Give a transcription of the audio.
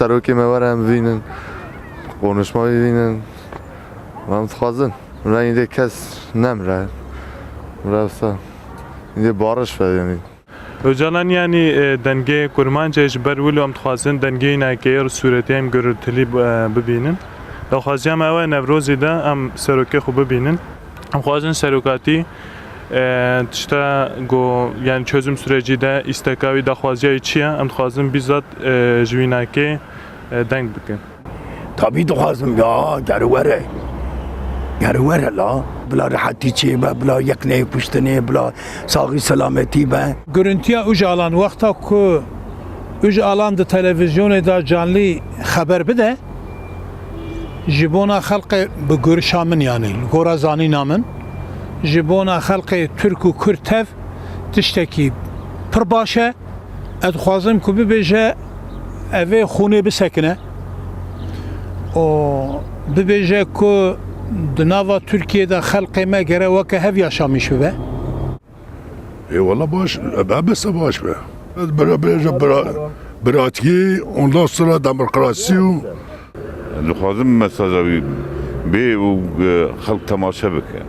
سروکی میبرم ببینن konuşma ببینن من خوازن من اینجا کس نمره رفته اینجا بارش بده یعنی Öcalan yani denge kurmanca ber wilo am txwazin dengeyê nekeyê sûretê em girtilî bibînin. Daxwaziyam ew e Nevrozê de em serokê xwe bibînin. Em xwazin serokatî tişta got yani çözüm sürecî de îsteka wî daxwaziya çi ye em dixwazin bizzat ji wî nekê deng bikin. Tabii dixwazim ya gerwere. Gerwere la. Bila rahatî çêbe, bila yekneyê piştinê, bila saxî selametî be. Görüntüya Öcalan vakta ku Öcalan da televizyonda da canlı haber bide jibona halkı bu görüşamın yani gorazani namın jibona halkı Türk u Kürt ev tişteki pir başe edxwazim ku bibêje evê xûnê bisekine o bibêje ku di nava Türkiye'de halkê me gere weke hev yaşamış be. Eyvallah baş, bebese baş be. Bırakı, ondan sonra demokrasi. Dixwazim mesaja wî bê û xelk temaşe bike.